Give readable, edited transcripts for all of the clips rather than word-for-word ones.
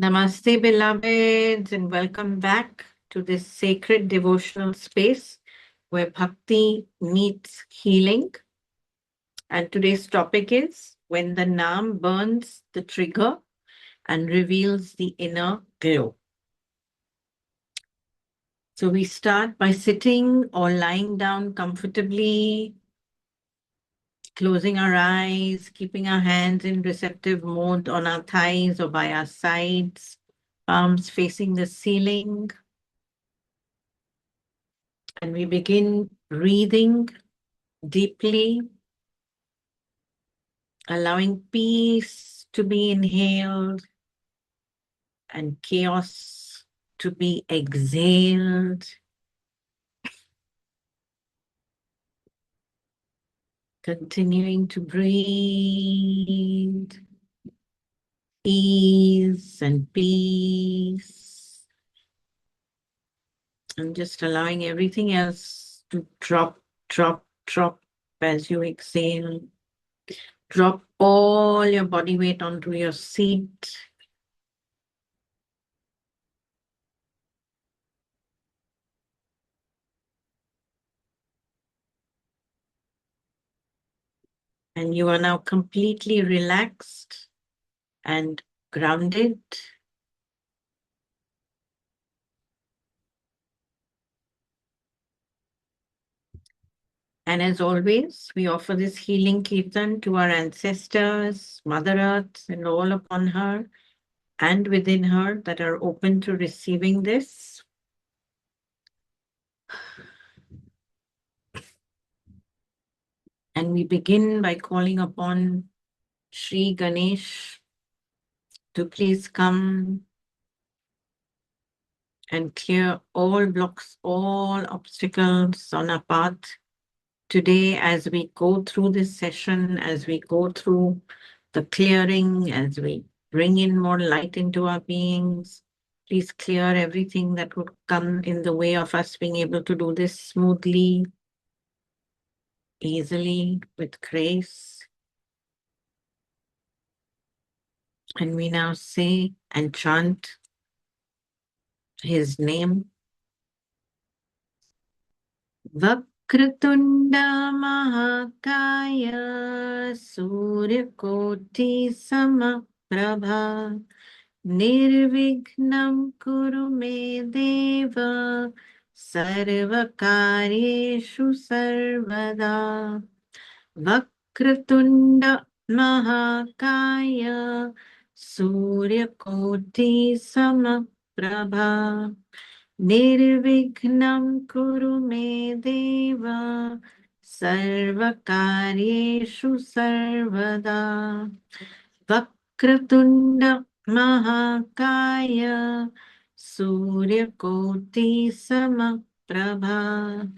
Namaste, beloveds, and welcome back to this sacred devotional space where bhakti meets healing. And today's topic is when the Naam burns the trigger and reveals the inner glow. So we start by sitting or lying down comfortably, closing our eyes, keeping our hands in receptive mode on our thighs or by our sides, palms facing the ceiling. And we begin breathing deeply, allowing peace to be inhaled and chaos to be exhaled. Continuing to breathe, ease and peace. And just allowing everything else to drop, drop as you exhale. Drop all your body weight onto your seat. And you are now completely relaxed and grounded. And as always, we offer this healing kirtan to our ancestors, Mother Earth, and all upon her and within her that are open to receiving this. And we begin by calling upon Sri Ganesh to please come and clear all blocks, all obstacles on our path. Today, as we go through this session, as we go through the clearing, as we bring in more light into our beings, please clear everything that would come in the way of us being able to do this smoothly, easily, with grace. And we now say and chant his name. Vakratunda Mahakaya Suryakoti Samaprabha Nirvignam Kuru Me Deva Sarvakaryeshu Sarvada Vakratunda Mahakaya Suryakoti Samaprabha Nirvignam Kuru Me Deva Sarvakaryeshu Sarvada Vakratunda Mahakaya Suryakoti Samaprabha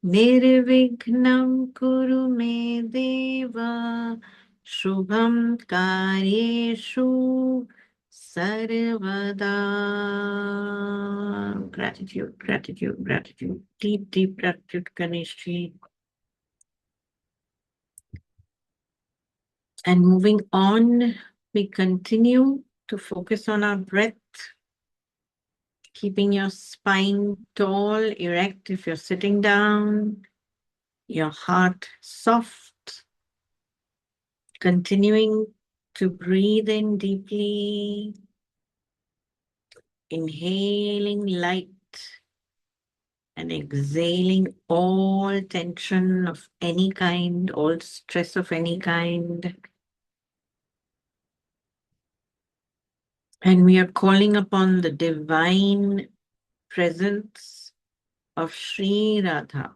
Nirvignam Kuru Me Deva Shubham Karyeshu Sarvada. Gratitude, gratitude, gratitude. Deep, deep gratitude, Ganeshji. And moving on, we continue to focus on our breath, keeping your spine tall, erect if you're sitting down, your heart soft, continuing to breathe in deeply, inhaling light and exhaling all tension of any kind, all stress of any kind. And we are calling upon the divine presence of Sri Radha,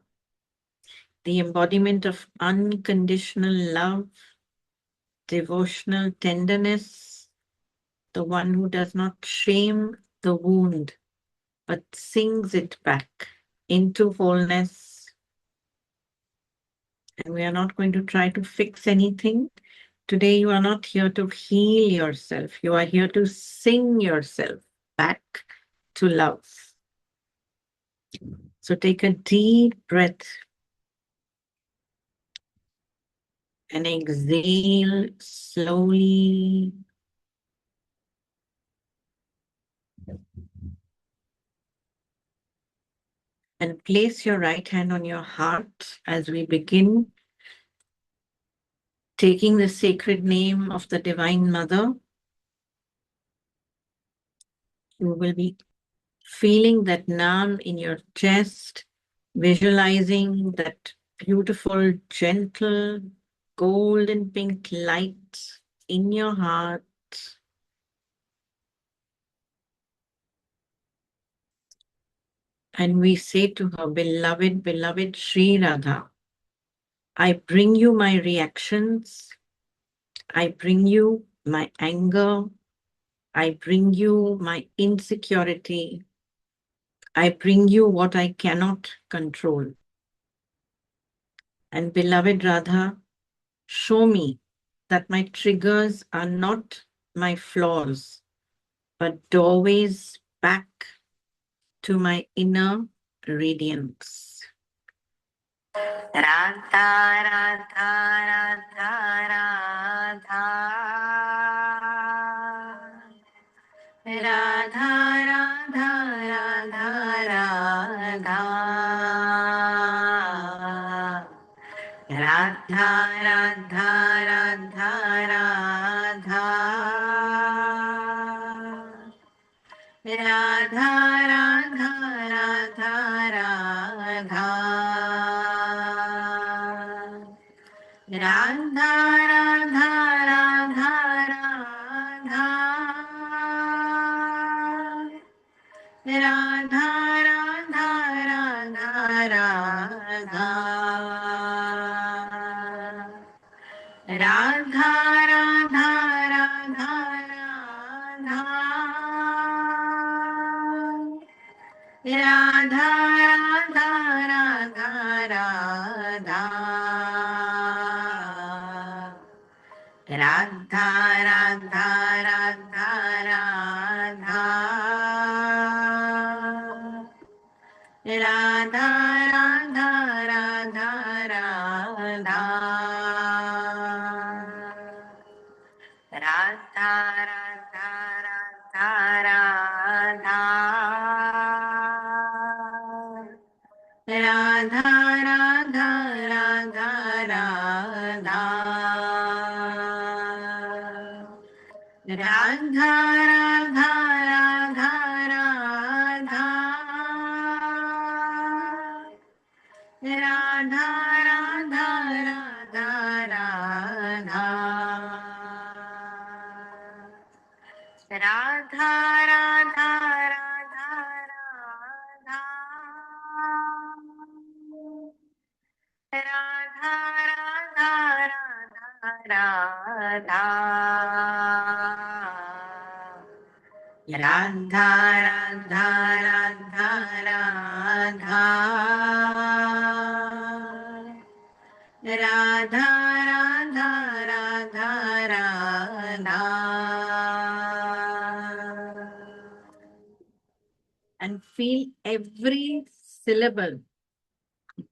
the embodiment of unconditional love, devotional tenderness, the one who does not shame the wound, but sings it back into wholeness. And we are not going to try to fix anything. Today, you are not here to heal yourself. You are here to sing yourself back to love. So take a deep breath and exhale slowly. And place your right hand on your heart as we begin, taking the sacred name of the Divine Mother. You will be feeling that Nam in your chest, visualizing that beautiful, gentle, golden pink light in your heart. And we say to her, beloved, beloved Sri Radha, I bring you my reactions. I bring you my anger. I bring you my insecurity. I bring you what I cannot control. And beloved Radha, show me that my triggers are not my flaws, but doorways back to my inner radiance. Radha, Radha, Radha, Radha. Radha, Radha, Radha, Radha. Radha, Radha, Radha, Radha. Radha, Radha, Radha, Radha. Radha, Radha, Radha, Radha. Radha, Radha, Radha, Radha. Radha, Radha, Radha, Radha. Radha, Radha, Radha, Radha. Radha, Radha, Radha, Radha. Radha, Radha, Radha, Radha. Radha, Radha, Radha, Radha. Radha, Radha, Radha, Radha. Radha, Radha, Radha, Radha. Radha, Radha, Radha, Radha. Radha, Radha, Radha, Radha. Radha, Radha, Radha, Radha. Radha, Radha, Radha, Radha. Radha, Radha, Radha, Radha. And feel every syllable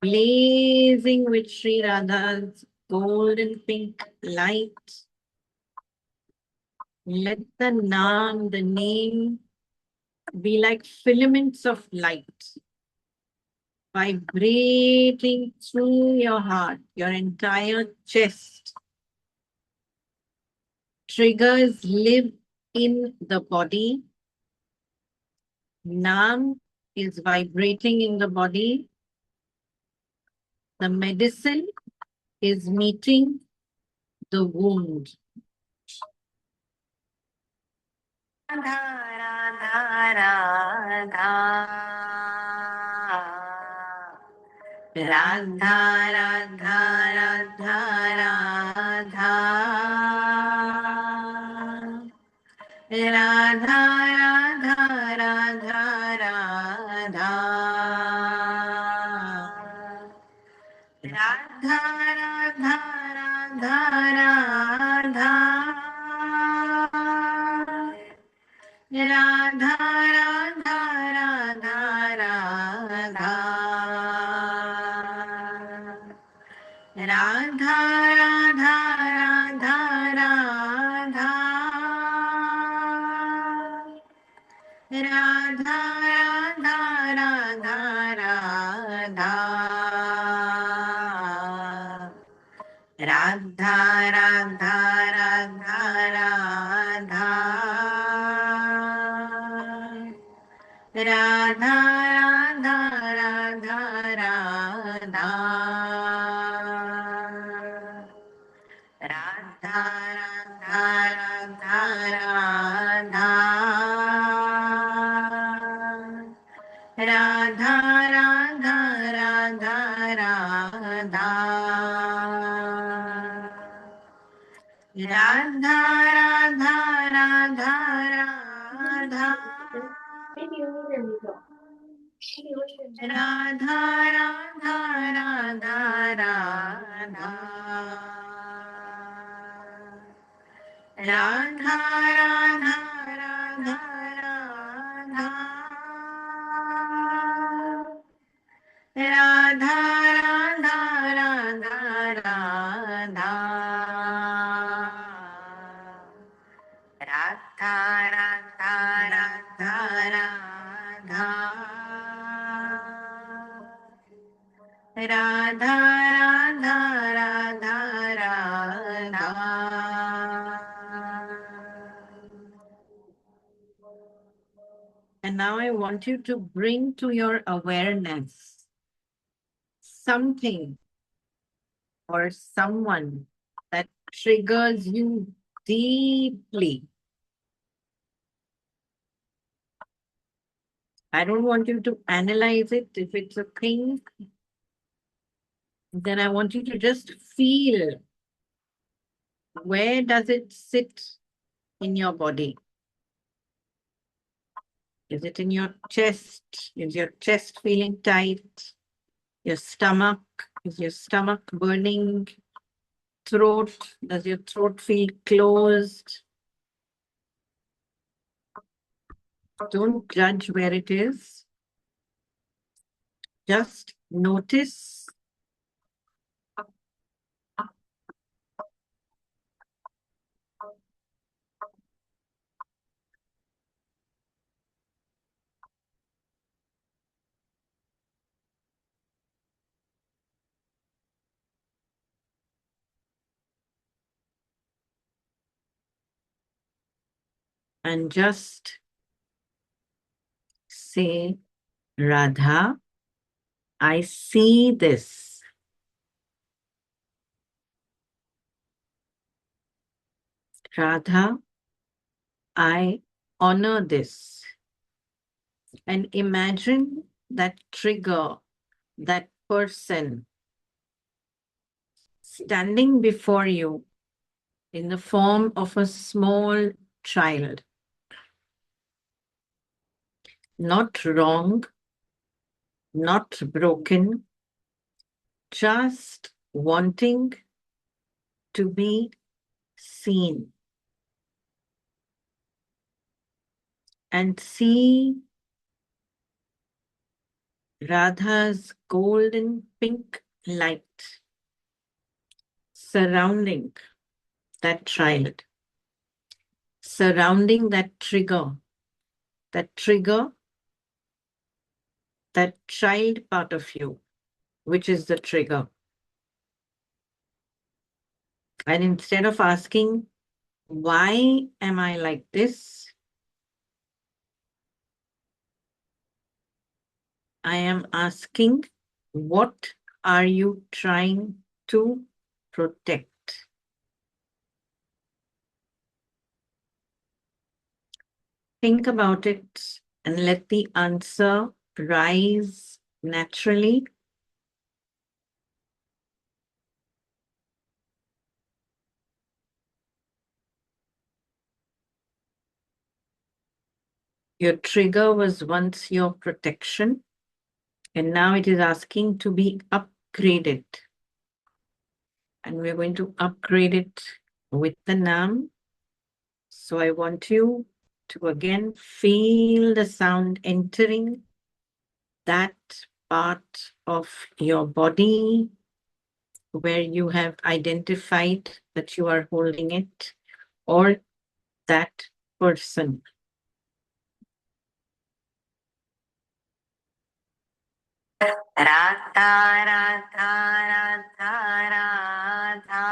blazing with Sri Radha's golden pink light. Let the Naam, the name, be like filaments of light, vibrating through your heart, your entire chest. Triggers live in the body. Naam is vibrating in the body. The medicine is meeting the wound. Radha, Radha, Radha. Radha, Radha, Radha, Radha. Radha, Radha, Radha, Radha. Radha, Radha, Radha, Radha. Radha, Radha, Radha, Radha. Radha, Radha, Radha, Radha. Radha, Radha, Radha, Radha, Radha, Radha. Radha, Radha, Radha, Radha. Radha, Radha, Radha, Radha. Radha, Radha, Radha, Radha. Radha, Radha, Radha, Radha. Radha, Radha, Radha, Radha. Radha, Radha, Radha, Radha. Radha, Radha, Radha, Radha. Radha, Radha, Radha, Radha. And now I want you to bring to your awareness something or someone that triggers you deeply. I don't want you to analyze it. If it's a thing, then I want you to just feel, where does it sit in your body? Is it in your chest? Is your chest feeling tight? Your stomach? Is your stomach burning? Throat? Does your throat feel closed? Don't judge where it is. Just notice. And just say, Radha, I see this. Radha, I honor this. And imagine that trigger, that person standing before you in the form of a small child. Not wrong, not broken, just wanting to be seen. And see Radha's golden pink light surrounding that child, surrounding that trigger, that child part of you, which is the trigger. And instead of asking, why am I like this? I am asking, what are you trying to protect? Think about it and let the answer rise naturally. Your trigger was once your protection, and now it is asking to be upgraded. And we're going to upgrade it with the Nam. So I want you to again feel the sound entering that part of your body where you have identified that you are holding it, or that person. Radha, Radha, Radha, Radha.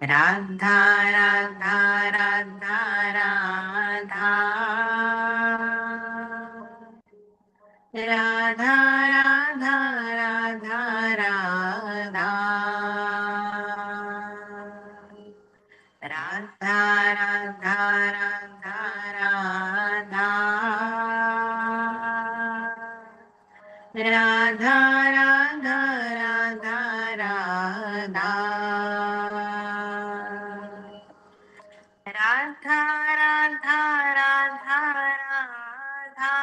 Radha, Radha, Radha, Radha. Radha, Radha, Radha, Radha. Radha, Radha, Radha, Radha. Radha, Radha, Radha, Radha. Radha, Radha, Radha, Radha.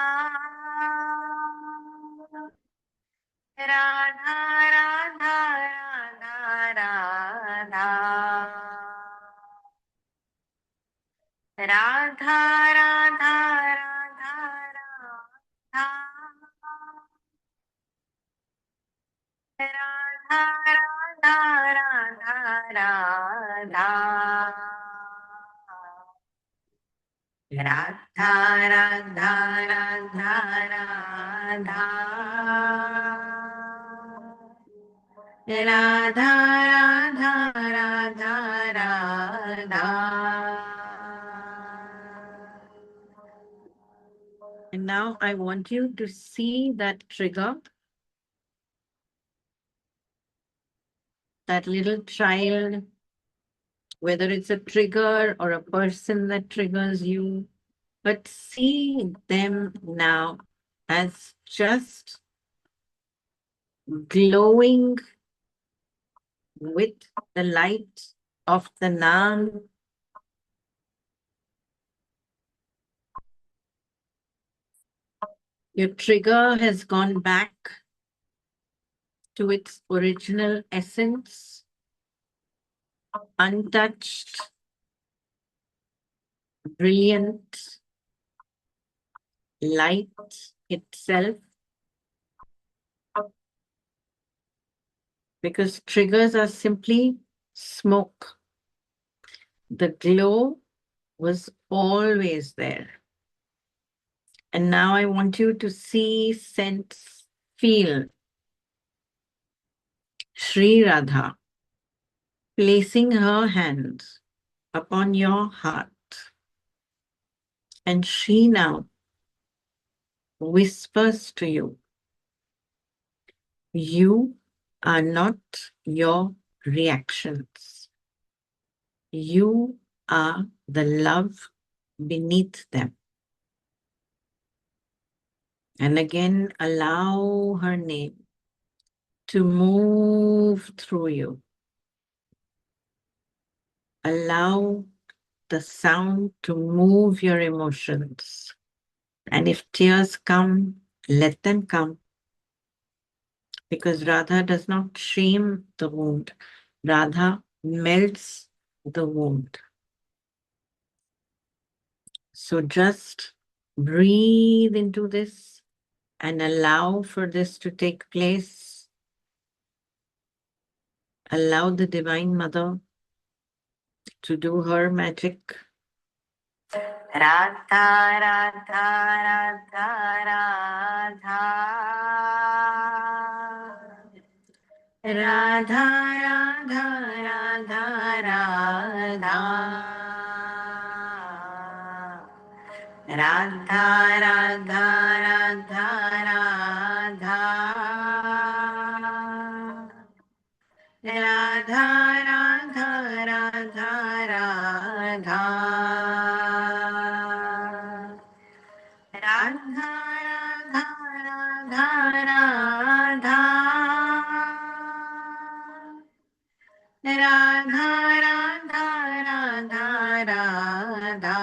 Radha, Radha, Radha, Radha. Radha, Radha, Radha, Radha. Radha, Radha, Radha, Radha. Radha, Radha, Radha, Radha. Radha, Radha, Radha, Radha. And now I want you to see that trigger, that little child, whether it's a trigger or a person that triggers you, but see them now as just glowing with the light of the Nam. Your trigger has gone back to its original essence, untouched, brilliant light itself, because triggers are simply smoke. The glow was always there. And now I want you to see, sense, feel Sri Radha placing her hands upon your heart. And she now whispers to you, you are not your reactions. You are the love beneath them. And again, allow her name to move through you. Allow the sound to move your emotions. And if tears come, let them come. Because Radha does not shame the wound. Radha melts the wound. So just breathe into this and allow for this to take place. Allow the Divine Mother to do her magic. Radha, Radha, Radha, Radha. Radha, Radha, Radha, Radha. Radha, Radha, Radha, Radha. Radha, Radha, Radha, Radha. Radha, Radha, Radha, Radha. Radha, Radha, Radha, Radha.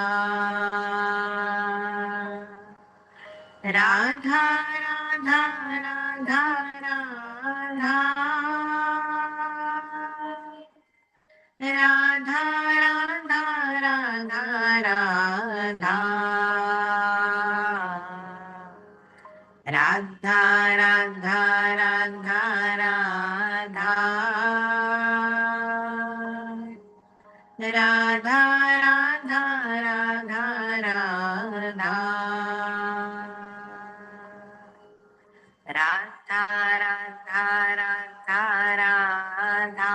Radha, Radha, Radha, Radha. Radha, Radha, Radha, Radha. Radha, Radha, Radha, Radha. Radha, Radha, Radha, Radha. Radha. Radha, Radha, Radha.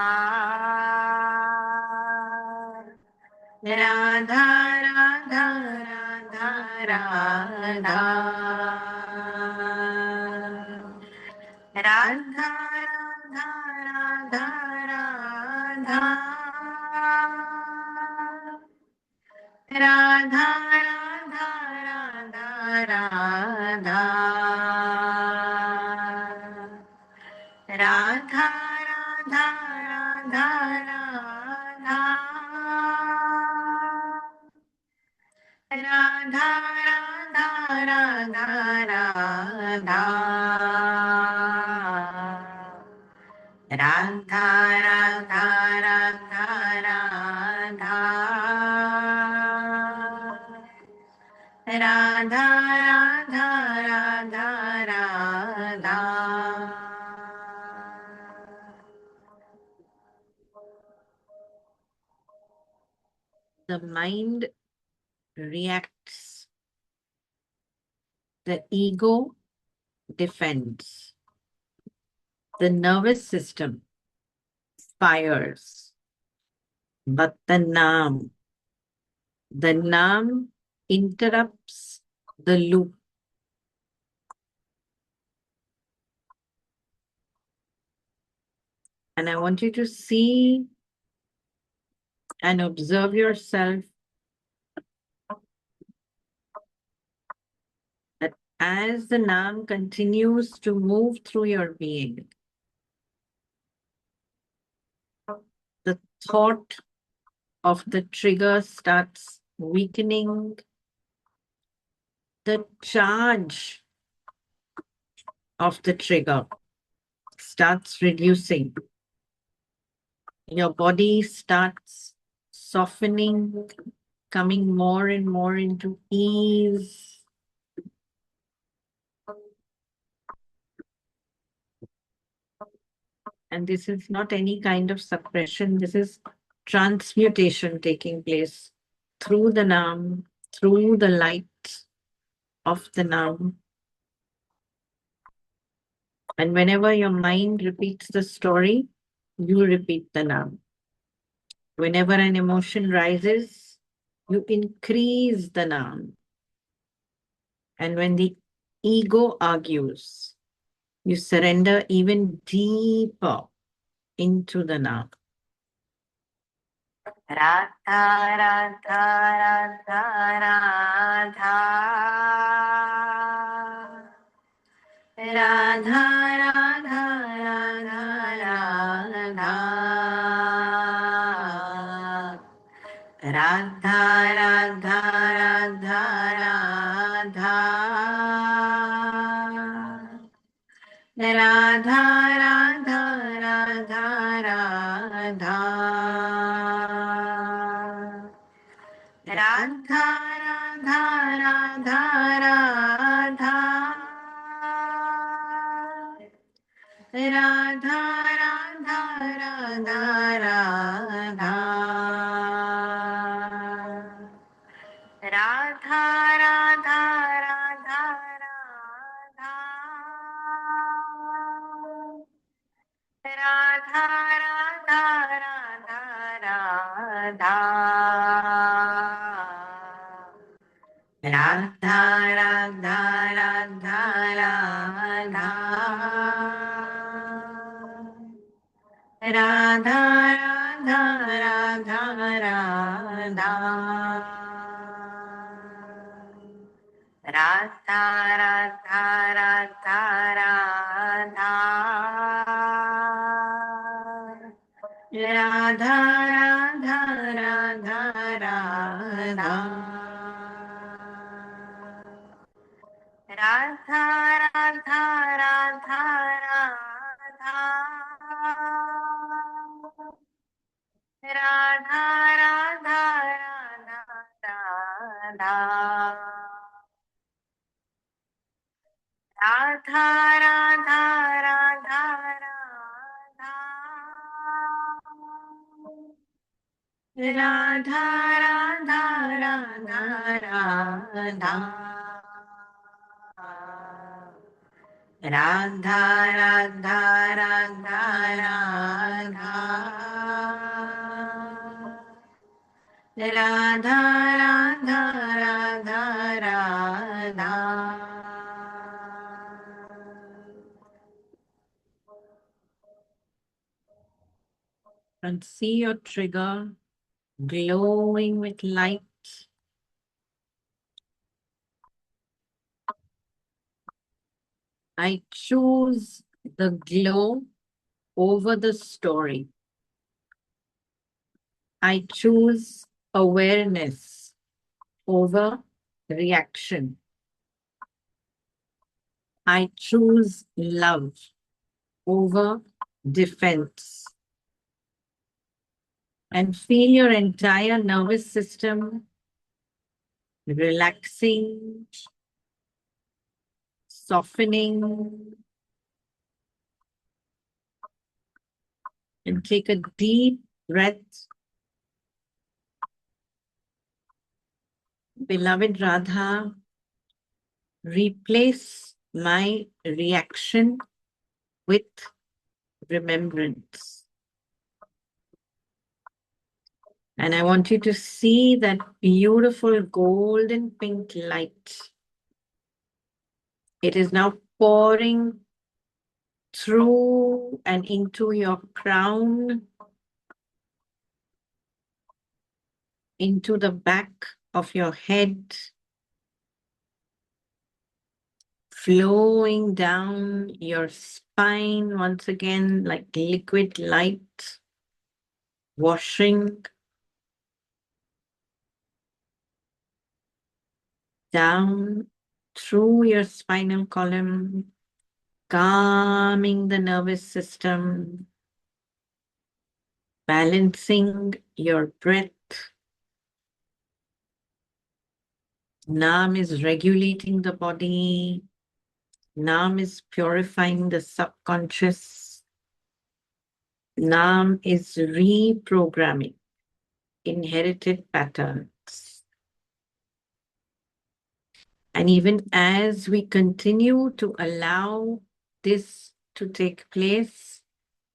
Radha, Radha, Radha, Radha. Radha, Radha, Radha, Radha. Radha, Radha, Radha, Radha. Radha, Radha, Radha, Radha. Radha, Radha, Radha, Radha. Radha, Radha, Radha, Radha. Radha, Radha, Radha, Radha. The mind reacts. The ego defends. The nervous system fires. But the Nam interrupts the loop. And I want you to see and observe yourself that as the Nam continues to move through your being, the thought of the trigger starts weakening, the charge of the trigger starts reducing. Your body starts softening, coming more and more into ease. And this is not any kind of suppression. This is transmutation taking place through the Nam, through the light of the Nam. And whenever your mind repeats the story, you repeat the Nam. Whenever an emotion rises, you increase the Nam. And when the ego argues, you surrender even deeper into the Nam. Radha, Radha, Radha, Radha. Radha, Radha, Radha, Radha. Radha, Radha, Radha, Radha. Radha, Radha, Radha, Radha. Radha, Radha, Radha, Radha. Radha, Radha, Radha, Radha. Radha, Radha, Radha, Radha. Radha, Radha, Radha, Radha. Radha, Radha, Radha, Radha. Radha, Radha, Radha, Radha. Radha, Radha, Radha, Radha. Radha, Radha, Radha, Radha. Radha, Radha, Radha, Radha. Radha, Radha, Radha, Radha. Radha, Radha, Radha, Radha. Radha, Radha, Radha, Radha. Radha, Radha, Radha, Radha. Radha, Radha, Radha, Radha. And see your trigger glowing with light. I choose the glow over the story. I choose awareness over reaction. I choose love over defense. And feel your entire nervous system relaxing, softening. And take a deep breath. Beloved Radha, replace my reaction with remembrance. And I want you to see that beautiful golden pink light. It is now pouring through and into your crown, into the back of your head, flowing down your spine once again like liquid light, washing down through your spinal column, calming the nervous system, balancing your breath. Nam is regulating the body. Nam is purifying the subconscious. Nam is reprogramming inherited patterns. And even as we continue to allow this to take place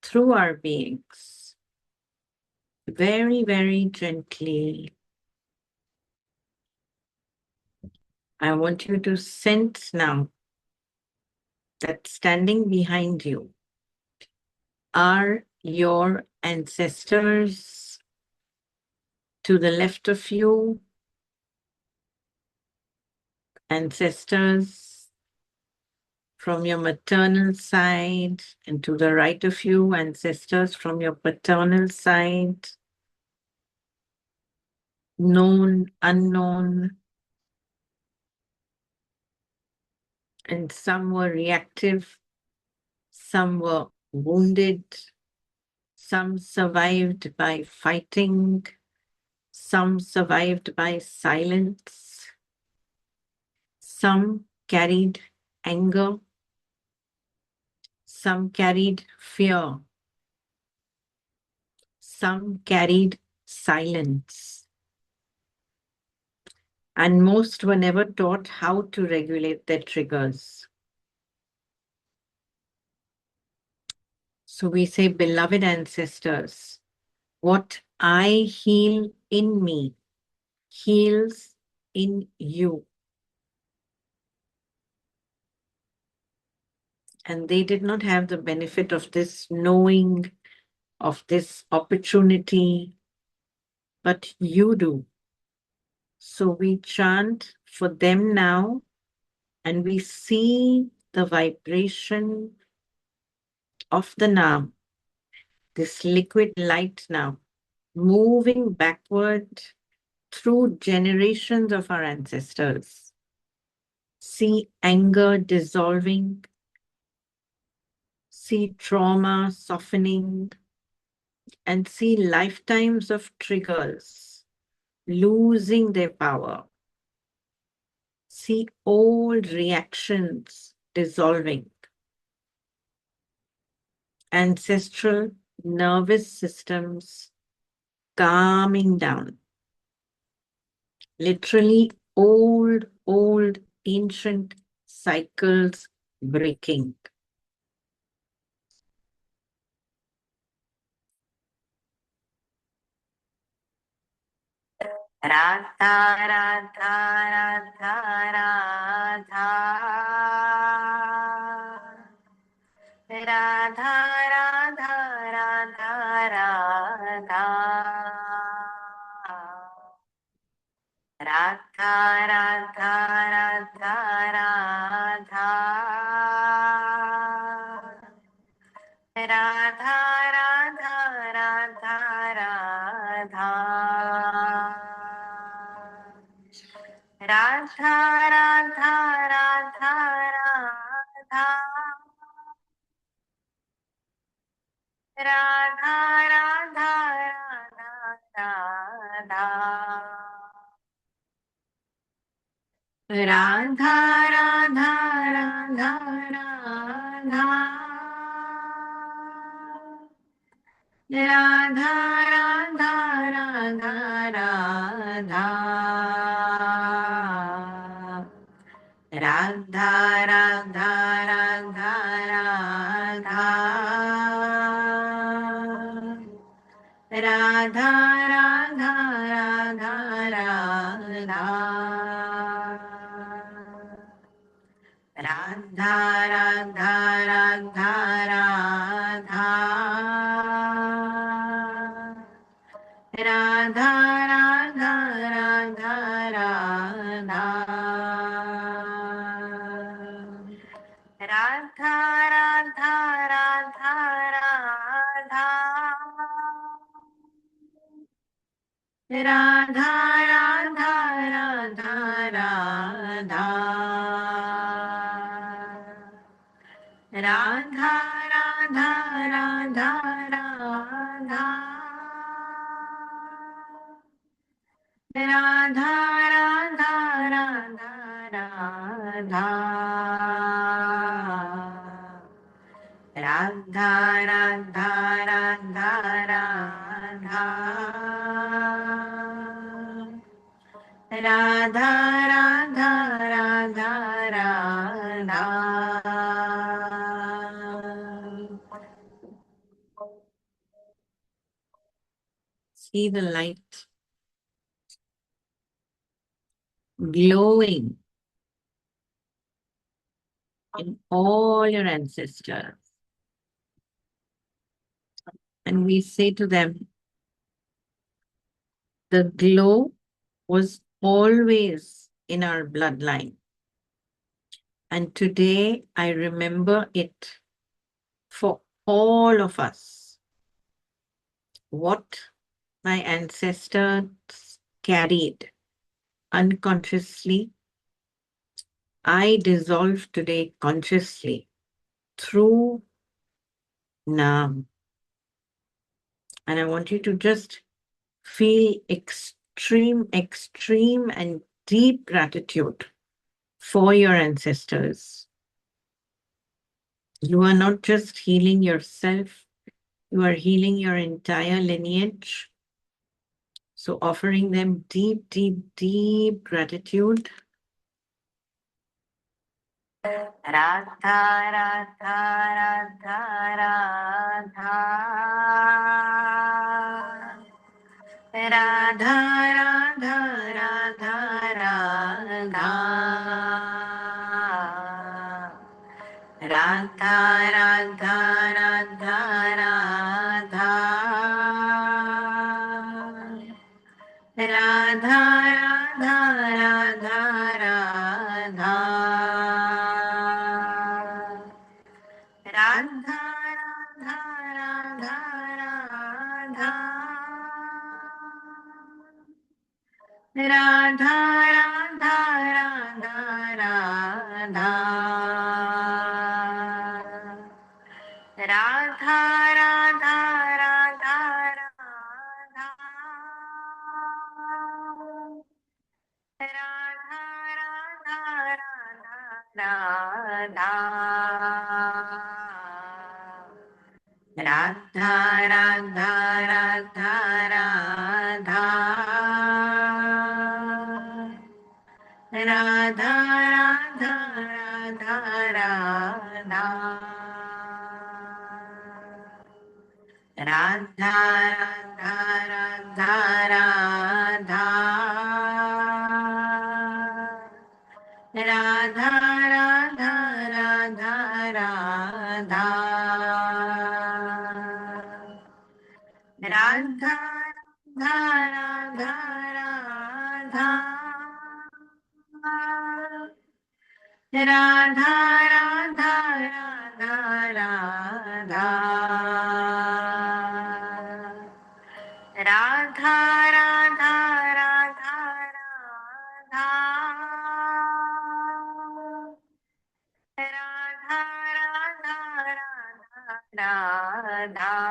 through our beings, very, very gently, I want you to sense now that standing behind you are your ancestors. To the left of you, ancestors from your maternal side, and to the right of you, ancestors from your paternal side, known, unknown, and some were reactive, some were wounded, some survived by fighting, some survived by silence, some carried anger, some carried fear, some carried silence. And most were never taught how to regulate their triggers. So we say, beloved ancestors, what I heal in me heals in you. And they did not have the benefit of this knowing, of this opportunity, but you do. So we chant for them now, and we see the vibration of the Nam, this liquid light now, moving backward through generations of our ancestors. See anger dissolving, see trauma softening, and see lifetimes of triggers losing their power. See old reactions dissolving, ancestral nervous systems calming down. Literally old, ancient cycles breaking. Radha, Radha, Radha, Radha. Radha, Radha, Radha, Radha. Radha, Radha, Radha, Radha. Radha, Radha, Radha, Radha. Radha, Radha, Radha, Radha. Radha, Radha, Radha, Radha. Radha, Radha, Radha, Radha. Radha, Radha, Radha, Radha. Radha, Radha, Radha, Radha. Radha, Radha, Radha, Radha. Radha, Radha, Radha, Radha. Radha, Radha, Radha, Radha. Radha, Radha, Radha, Radha. Radha, Radha, Radha, Radha. Radha, Radha, Radha, Radha. Radha, Radha, Radha, Radha. Radha, Radha, Radha, Radha. Radha, Radha, Radha, Radha. See the light glowing in all your ancestors. And we say to them, the glow was always in our bloodline. And today I remember it for all of us. What my ancestors carried unconsciously, I dissolve today consciously through Nam. And I want you to just feel extreme and deep gratitude for your ancestors. You are not just healing yourself, you are healing your entire lineage. So offering them deep, deep, deep gratitude. Radha, Radha, Radha, Radha. Radha, Radha, Radha, Radha. Radha, Radha, Radha, Radha. Radha, Radha, Radha, Radha. Radha, Radha, Radha, Radha. Radha, Radha, Radha, Radha. Radha, Radha, Radha, Radha. Radha, Radha, Radha, Radha. Radha, Radha, Radha, Radha. Radha, Radha, Radha, Radha, Radha, Radha, Radha, Radha, Radha, Radha, Radha, Radha, Radha. Radha, Radha, Radha, Radha. Radha, Radha, Radha, Radha. Radha, Radha, Radha, Radha.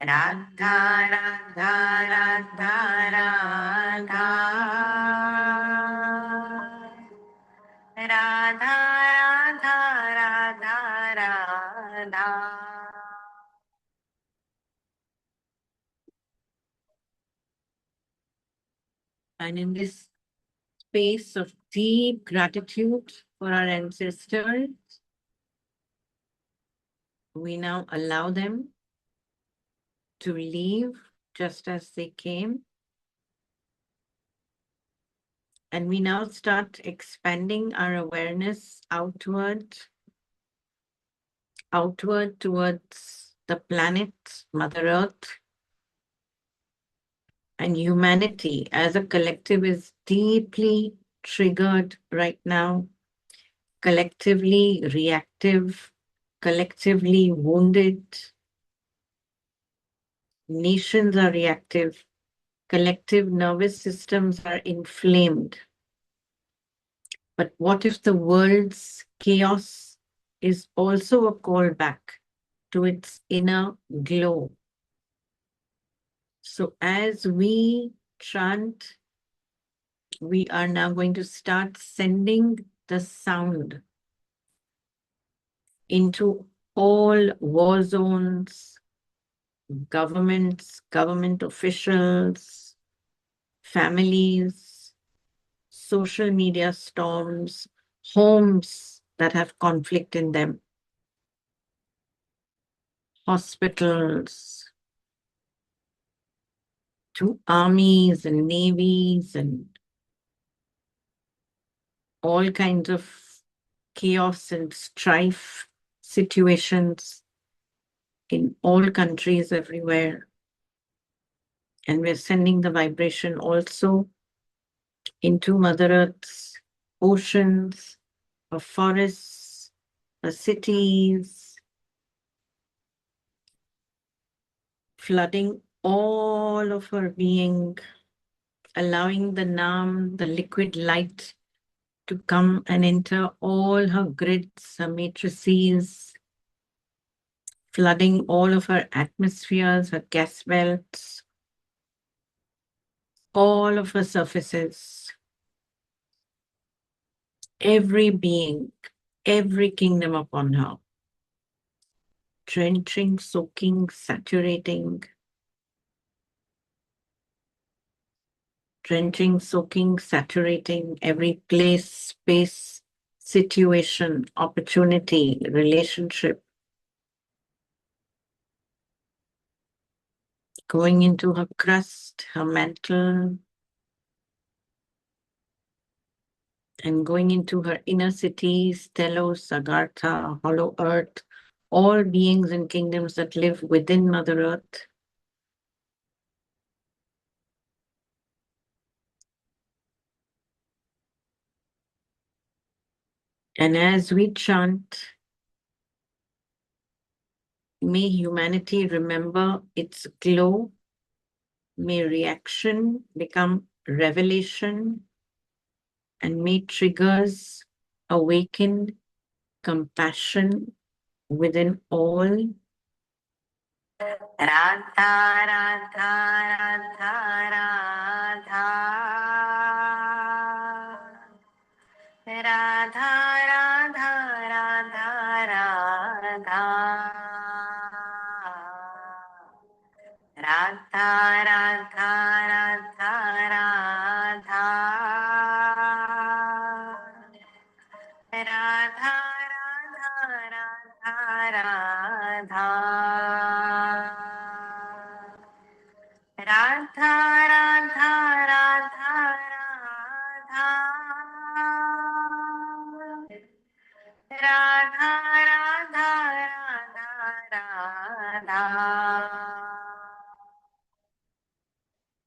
Radha, Radha, Radha, Radha. Radha, Radha, Radha, Radha. And in this space of deep gratitude for our ancestors, we now allow them to leave just as they came. And we now start expanding our awareness outward towards the planet, Mother Earth, and humanity as a collective is deeply triggered right now, collectively reactive, collectively wounded. Nations are reactive, collective nervous systems are inflamed. But what if the world's chaos is also a callback to its inner glow? So as we chant, we are now going to start sending the sound into all war zones, governments, government officials, families, social media storms, homes that have conflict in them, hospitals, to armies and navies and all kinds of chaos and strife situations in all countries everywhere. And we're sending the vibration also into Mother Earth's oceans, her forests, her cities, flooding all of her being, allowing the Nam, the liquid light, to come and enter all her grids, her matrices, flooding all of her atmospheres, her gas belts, all of her surfaces, every being, every kingdom upon her, drenching, soaking, saturating, drenching, soaking, saturating every place, space, situation, opportunity, relationship, going into her crust, her mantle, and going into her inner cities, Telos, Agartha, Hollow Earth, all beings and kingdoms that live within Mother Earth. And as we chant, may humanity remember its glow, may reaction become revelation, and may triggers awaken compassion within all. Radha, Radha, Radha, Radha. Radha, Radha, Radha, Radha. Radha, Radha, Radha, Radha. Radha. Radha, Radha, Radha, Radha. Radha, Radha, Radha, Radha.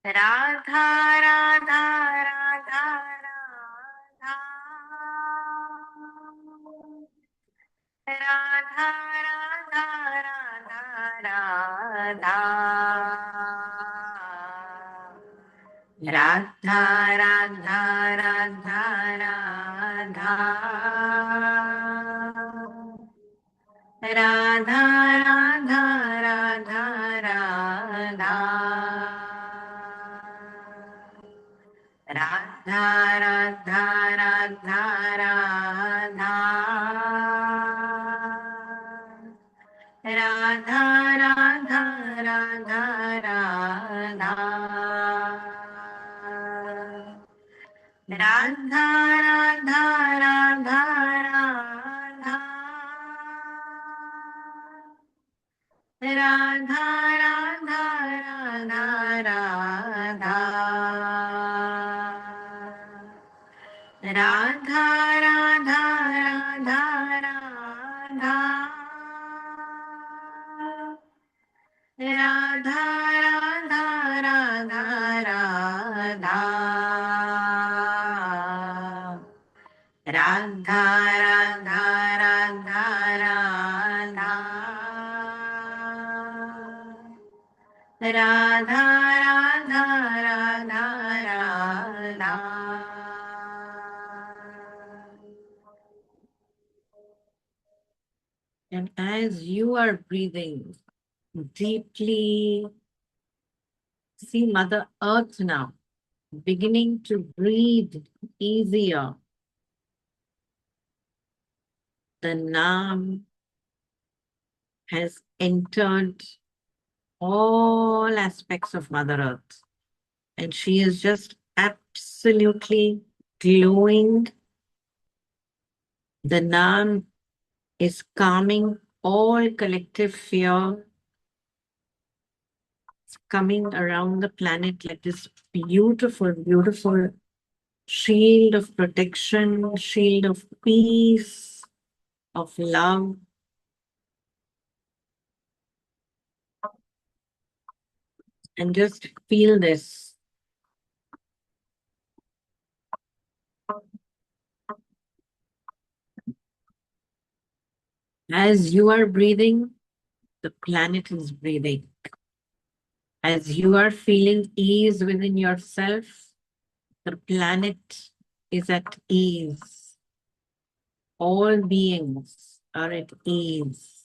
Radha, Radha, Radha, Radha. Radha, Radha, Radha, Radha. Radha, Radha, Radha, Radha. Radha, Radha, Radha, Radha. Radha, Radha, Radha, Radha. Radha, Radha, Radha, Radha. Radha, Radha, Radha, Radha. Radha, Radha, Radha, Radha. Radha, Radha, Radha, Radha. Radha, Radha, Radha, Radha. Radha, Radha, Radha, Radha. Radha, Radha, Radha, Radha. And as you are breathing deeply, see Mother Earth now beginning to breathe easier. The Nam has entered all aspects of Mother Earth, and she is just absolutely glowing. The Nam is calming all collective fear. It's coming around the planet like this beautiful, beautiful shield of protection, shield of peace, of love. And just feel this. As you are breathing, the planet is breathing. As you are feeling ease within yourself, the planet is at ease. All beings are at ease.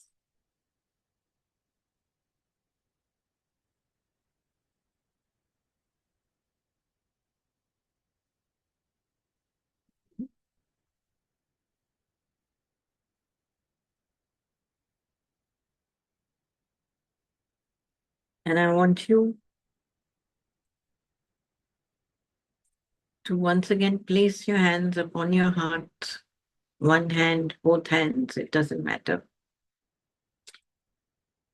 And I want you to once again place your hands upon your heart. One hand, both hands, it doesn't matter.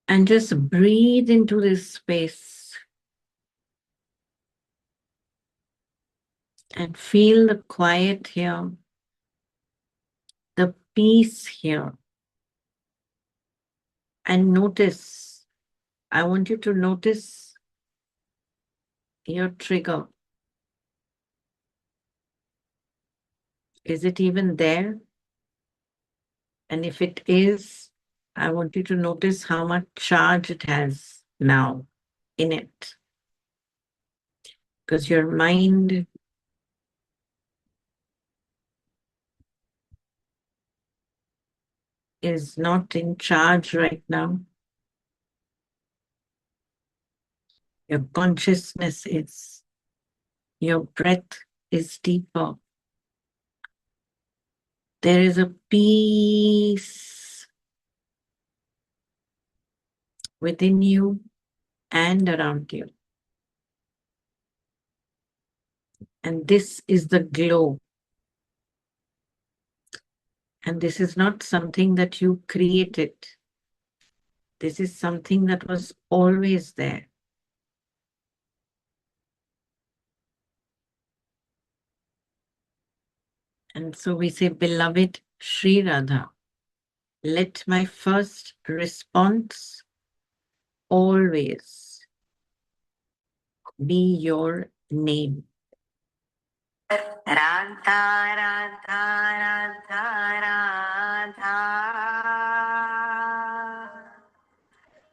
And just breathe into this space and feel the quiet here, the peace here. And notice, I want you to notice your trigger. Is it even there? And if it is, I want you to notice how much charge it has now in it. Because your mind is not in charge right now. Your consciousness is. Your breath is deeper. There is a peace within you and around you. And this is the glow. And this is not something that you created. This is something that was always there. And so we say, beloved Sri Radha, let my first response always be your name. Radha, Radha, Radha, Radha.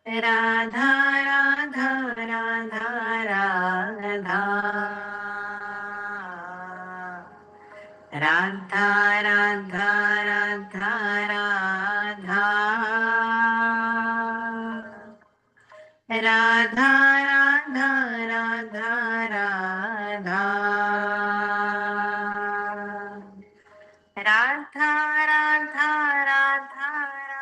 Radha, Radha, Radha, Radha. Radha, Radha, Radha, Radha. Radha, Radha, Radha, Radha. Radha, Radha, Radha, Radha.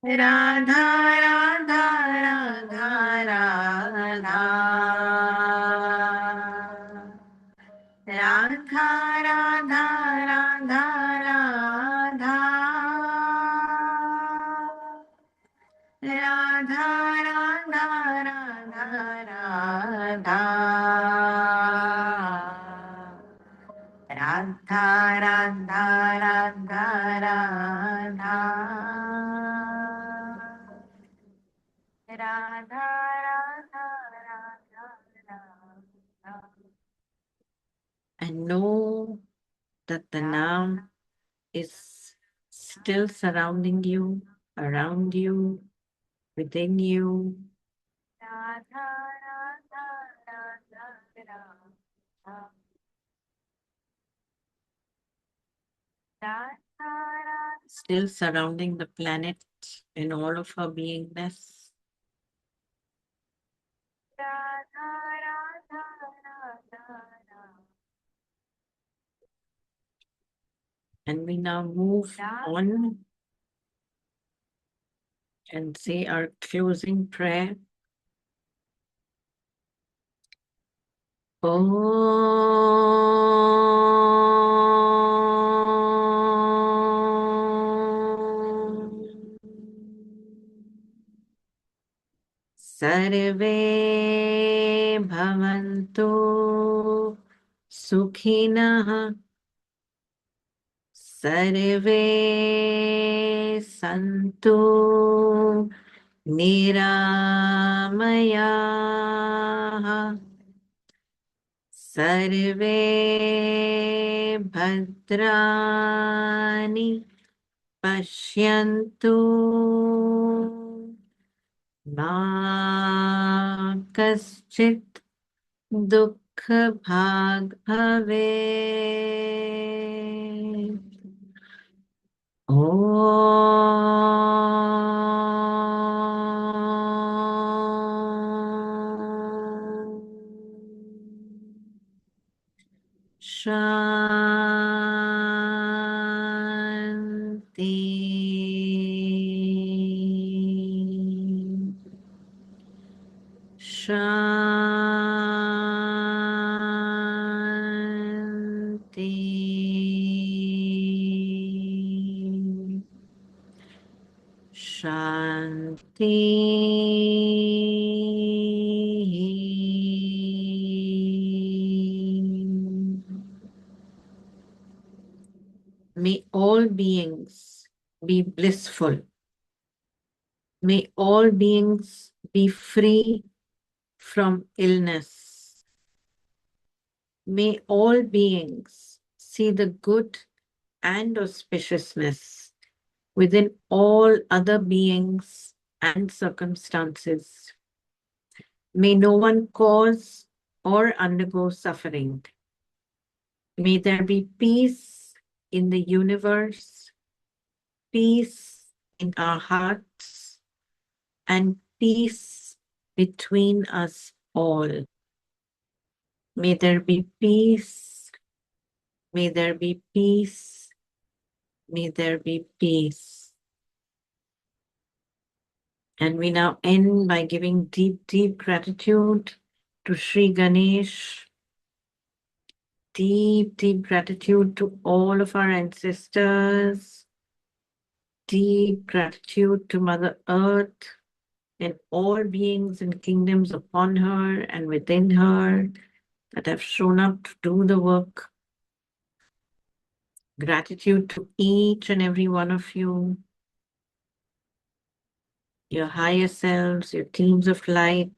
Radha, Radha, Radha, Radha. Radha, Radha, Radha, Radha. Radha, Radha, Radha, Radha. Radha, Radha, Radha, Radha. Radha, Radha, Radha, Radha. And know that the Naam is still surrounding you, around you, within you. Radha, Radha, Radha, Radha. Still surrounding the planet in all of her beingness. And we now move on and say our closing prayer. Sarve bhavantu sukhinah. Sarve santu niramayah. Sarve bhadrani pashyantu ma kaschit dukha bhag bhavet. Shanti. Shanti. Shanti. May all beings be blissful. May all beings be free from illness. May all beings see the good and auspiciousness within all other beings and circumstances. May no one cause or undergo suffering. May there be peace in the universe, peace in our hearts, and peace between us all. May there be peace. May there be peace. May there be peace. And we now end by giving deep, deep gratitude to Sri Ganesh. Deep, deep gratitude to all of our ancestors, deep gratitude to Mother Earth and all beings and kingdoms upon her and within her that have shown up to do the work. Gratitude to each and every one of you, your higher selves, your teams of light.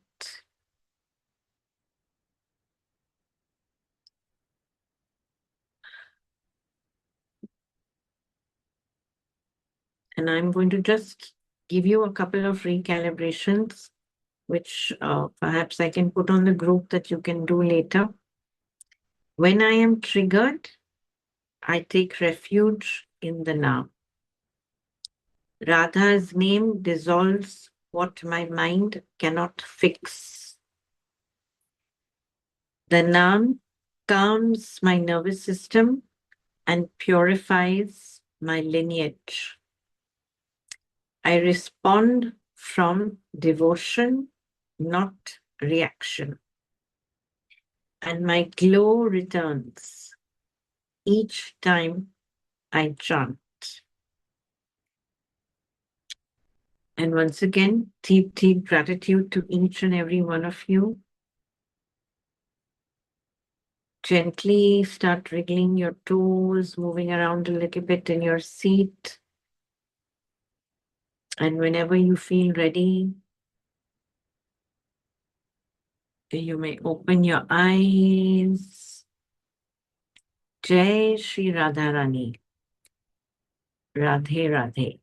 And I'm going to just give you a couple of recalibrations, which perhaps I can put on the group that you can do later. When I am triggered, I take refuge in the now. Radha's name dissolves what my mind cannot fix. The Naam calms my nervous system and purifies my lineage. I respond from devotion, not reaction. And my glow returns each time I chant. And once again, deep, deep gratitude to each and every one of you. Gently start wriggling your toes, moving around a little bit in your seat. And whenever you feel ready, you may open your eyes. Jai Shri Radharani. Radhe Radhe.